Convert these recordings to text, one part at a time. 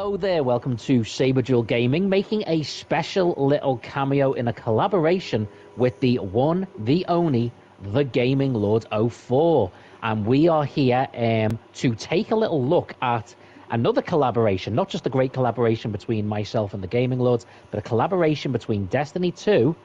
Hello there, welcome to Saberduelgaming, making a special little cameo in a collaboration with the one, the only, the Gaming Lord 04. And we are here to take a little look at another collaboration, not just a great collaboration between myself and the Gaming Lords, but a collaboration between Destiny 2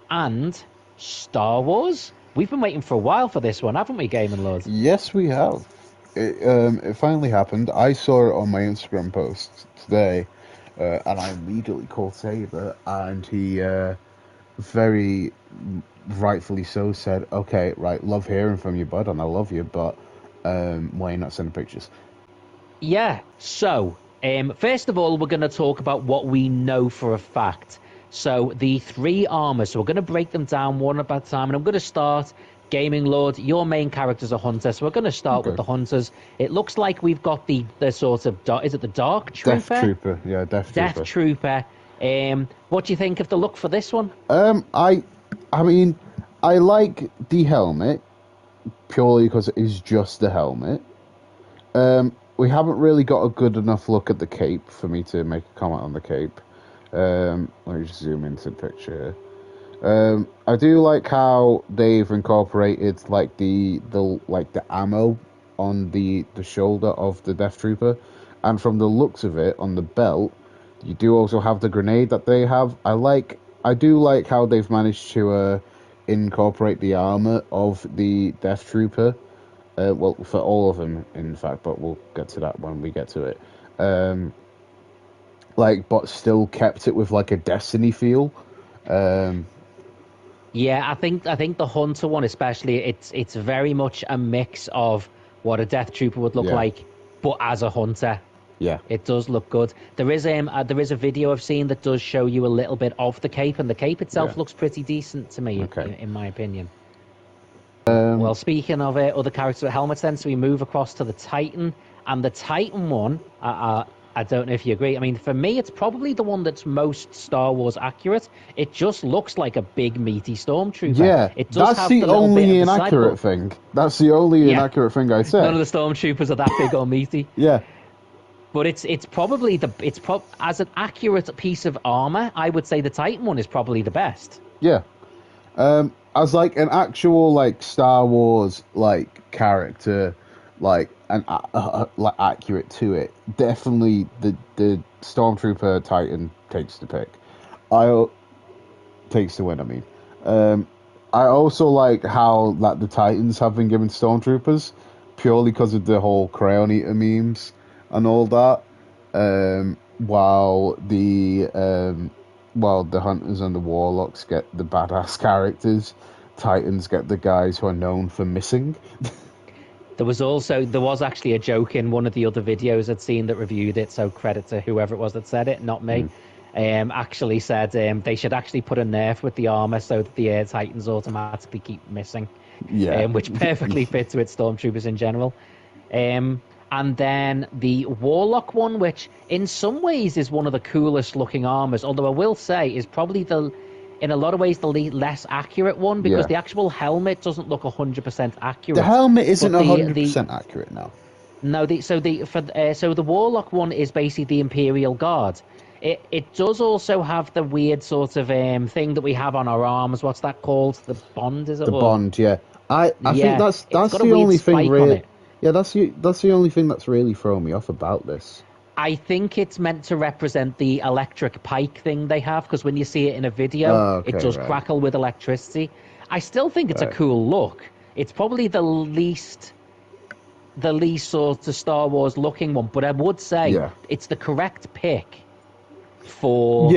and Star Wars. We've been waiting for a while for this one, haven't we, Gaming Lords? Yes, we have. It finally happened. I saw it on my Instagram post today, and I immediately called Saber, and he very rightfully so said, "Okay, right, love hearing from you, bud, and I love you, but why are you not sending pictures?" Yeah, so first of all, we're going to talk about what we know for a fact. So the three armors, so we're going to break them down one at a time, and I'm going to start. Gaming Lord, your main character's a hunter, so we're going to start with the hunters. It looks like we've got the sort of, is it the Dark Trooper? Death Trooper, yeah, Death Trooper. What do you think of the look for this one? I mean, I like the helmet purely because it is just the helmet. We haven't really got a good enough look at the cape for me to make a comment on the cape. Let me just zoom into the picture here. I do like how they've incorporated like the ammo on the shoulder of the Death Trooper, and from the looks of it on the belt, you do also have the grenade that they have. I do like how they've managed to incorporate the armor of the Death Trooper. Well, for all of them, in fact, but we'll get to that when we get to it. But still kept it with like a Destiny feel. Yeah, I think the Hunter one especially, it's very much a mix of what a Death Trooper would look like, but as a Hunter. Yeah, it does look good. There is a video I've seen that does show you a little bit of the cape, and the cape itself looks pretty decent to me, in my opinion. Well, speaking of other characters with helmets, then, so we move across to the Titan, and the Titan one, I don't know if you agree. I mean, for me, it's probably the one that's most Star Wars accurate. It just looks like a big, meaty stormtrooper. Yeah, it does that's the only inaccurate thing. That's the only inaccurate thing I said. None of the stormtroopers are that big or meaty. Yeah. But it's probably as an accurate piece of armor, I would say the Titan one is probably the best. Yeah. As like an actual like Star Wars like character, like accurate to it, definitely the Stormtrooper Titan takes the pick. Takes the win. I mean, I also like how that the Titans have been given Stormtroopers purely because of the whole Crayon Eater memes and all that. While the hunters and the warlocks get the badass characters, Titans get the guys who are known for missing. There was actually a joke in one of the other videos I'd seen that reviewed it, so credit to whoever it was that said it, not me. Actually said they should actually put a nerf with the armor so that the Air Titans automatically keep missing. Yeah. Which perfectly fits with Stormtroopers in general. And then the Warlock one, which in some ways is one of the coolest looking armors, although I will say is probably in a lot of ways the less accurate one, because the actual helmet doesn't look 100% accurate. The helmet isn't 100% accurate now. No, so the Warlock one is basically the Imperial Guard. It does also have the weird sort of thing that we have on our arms. What's that called? The bond, is it? The bond, yeah. I think that's the only thing really. Yeah, that's the only thing that's really thrown me off about this. I think it's meant to represent the electric pike thing they have, because when you see it in a video, it does crackle with electricity. I still think it's a cool look. It's probably the least sort of Star Wars looking one, but I would say it's the correct pick for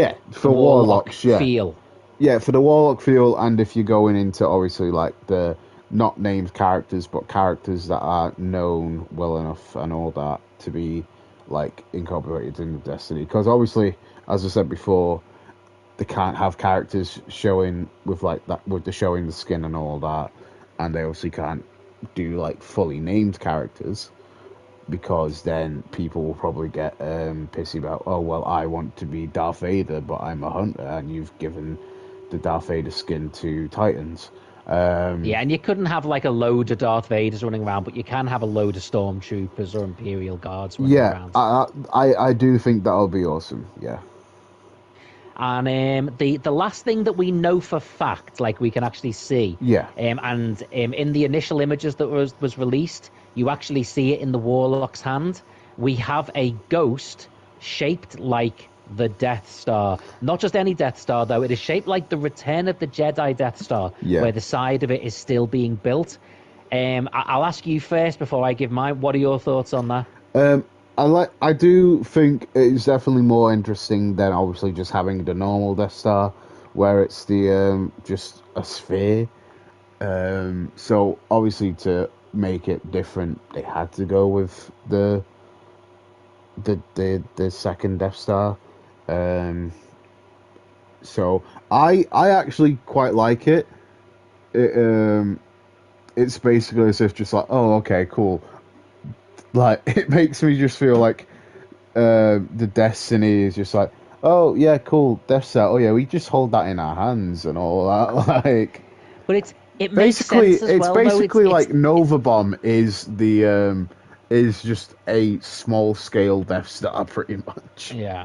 Warlocks, feel. Yeah, for the Warlock feel, and if you're going into obviously like the not named characters, but characters that are known well enough and all that to be like incorporated in Destiny. Because obviously, as I said before, they can't have characters showing with like that, with the showing the skin and all that, and they obviously can't do like fully named characters, because then people will probably get pissy about, oh well, I want to be Darth Vader, but I'm a hunter, and you've given the Darth Vader skin to Titans. Yeah, and you couldn't have like a load of Darth Vaders running around, but you can have a load of stormtroopers or Imperial guards running Yeah, around. I do think that'll be awesome. Yeah. And the last thing that we know for fact, like we can actually see, Yeah. and in the initial images that was released, you actually see it in the Warlock's hand. We have a ghost shaped like the Death Star. Not just any Death Star, though. It is shaped like the Return of the Jedi Death Star, Yeah. where the side of it is still being built. I'll ask you first before I give mine. What are your thoughts on that? I do think it's definitely more interesting than obviously just having the normal Death Star, where it's the just a sphere. So obviously to make it different, they had to go with the second Death Star. So I actually quite like it. It's basically as if just like, oh, okay, cool. Like, it makes me just feel like the Destiny is just like, oh yeah, cool, Death Star. Oh yeah, we just hold that in our hands and all that. Like, But it makes sense as well. Basically Though like Nova Bomb is the is just a small scale Death Star, pretty much. yeah.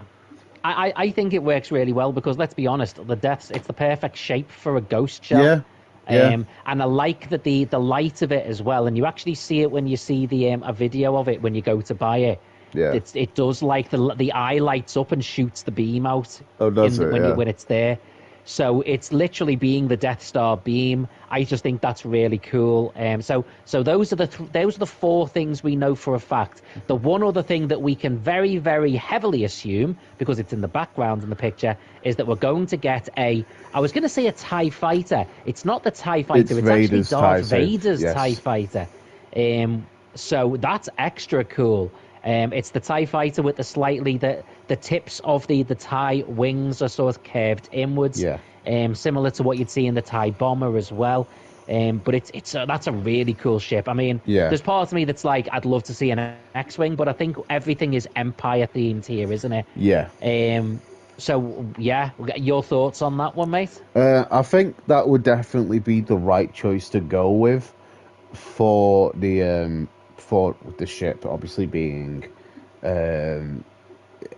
I think it works really well because let's be honest, it's the perfect shape for a ghost shell. Yeah, yeah, And I like that the light of it as well, and you actually see it when you see the a video of it when you go to buy it. yeah. It does like the eye lights up and shoots the beam out. Oh, does it? Yeah. When it's there. So it's literally being the Death Star beam. I just think that's really cool. So those are the four things we know for a fact. The one other thing that we can very, very heavily assume, because it's in the background in the picture, is that we're going to get I was going to say a TIE fighter. It's not the TIE fighter. It's actually Darth Vader's TIE fighter. So that's extra cool. It's the TIE fighter with the tips of the TIE wings are sort of curved inwards. Yeah. Similar to what you'd see in the TIE bomber as well. But that's a really cool ship. I mean, there's part of me that's like, I'd love to see an X-wing, but I think everything is Empire themed here, isn't it? Yeah. So yeah, your thoughts on that one, mate? I think that would definitely be the right choice to go with for the ship, obviously being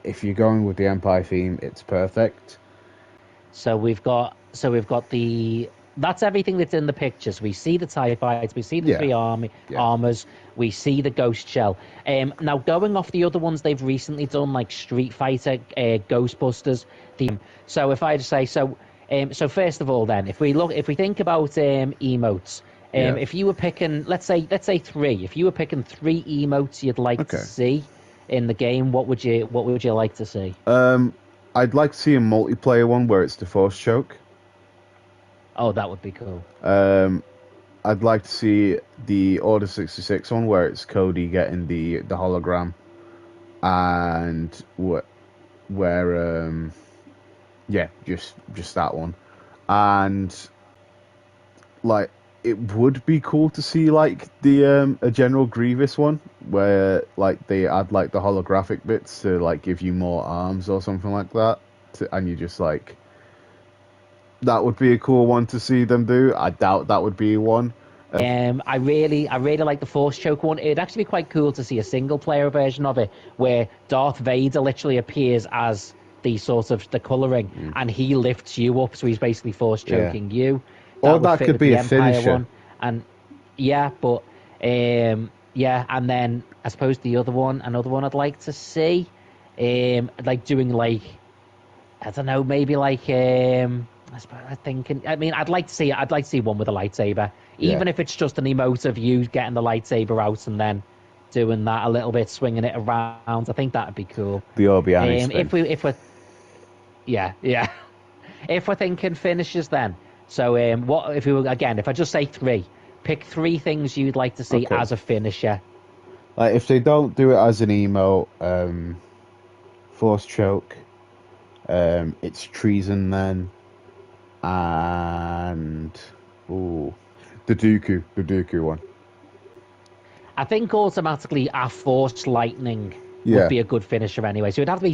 if you're going with the Empire theme, it's perfect. So we've got that's everything that's in the pictures. We see the TIE fights, we see the three armors, we see the ghost shell. Now going off the other ones they've recently done, like Street Fighter, Ghostbusters. So if I just say so first of all, then if we think about emotes. If you were picking, let's say three. If you were picking three emotes you'd like to see in the game, what would you like to see? I'd like to see a multiplayer one where it's the Force choke. Oh, that would be cool. I'd like to see the Order 66 one where it's Cody getting the hologram, and just that one, and like. It would be cool to see like the a General Grievous one where like they add like the holographic bits to like give you more arms or something like that, and you just like that would be a cool one to see them do. I doubt that would be one. I really like the Force choke one. It'd actually be quite cool to see a single player version of it where Darth Vader literally appears as the sort of the coloring and he lifts you up, so he's basically Force choking you. Or that could be a finisher. One. And and then I suppose another one I'd like to see, like doing like, I don't know, maybe like I'd like to see one with a lightsaber, even if it's just an emote of you getting the lightsaber out and then doing that a little bit, swinging it around. I think that'd be cool. The Obi-Wan if we're thinking finishes then. So if I just say three, pick three things you'd like to see as a finisher. Like if they don't do it as an emo, Force choke, it's treason then, and the Dooku one. I think automatically a Force lightning would be a good finisher anyway. So it'd have to be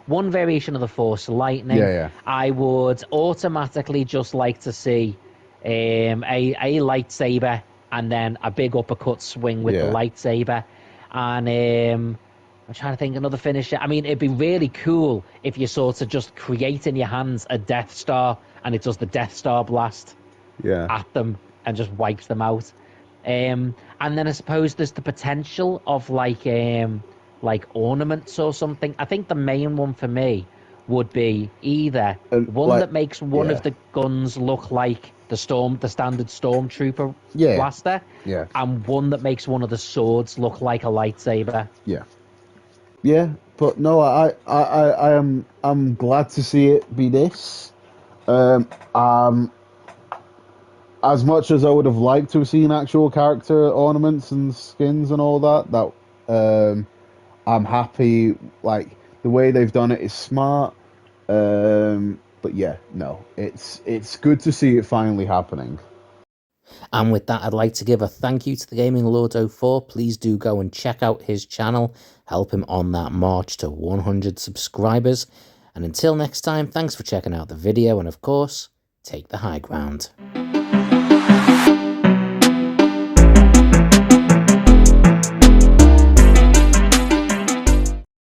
one variation of the Force lightning. Yeah. I would automatically just like to see a lightsaber, and then a big uppercut swing with the Yeah. lightsaber. And I'm trying to think another finisher. I mean, it'd be really cool if you sort of just create in your hands a Death Star and it does the Death Star blast Yeah. at them and just wipes them out. And then I suppose there's the potential of like ornaments or something. I think the main one for me would be either one Like, that makes one yeah. of the guns look like the standard stormtrooper Yeah. blaster, Yeah. and one that makes one of the swords look like a lightsaber. Yeah. Yeah. But no, I'm glad to see it be this. Um, as much as I would have liked to have seen actual character ornaments and skins and all that, I'm happy. Like the way they've done it is smart. But yeah, no, it's good to see it finally happening. And with that, I'd like to give a thank you to the Gaming Lord 04. Please do go and check out his channel. Help him on that march to 100 subscribers. And until next time, thanks for checking out the video. And of course, take the high ground.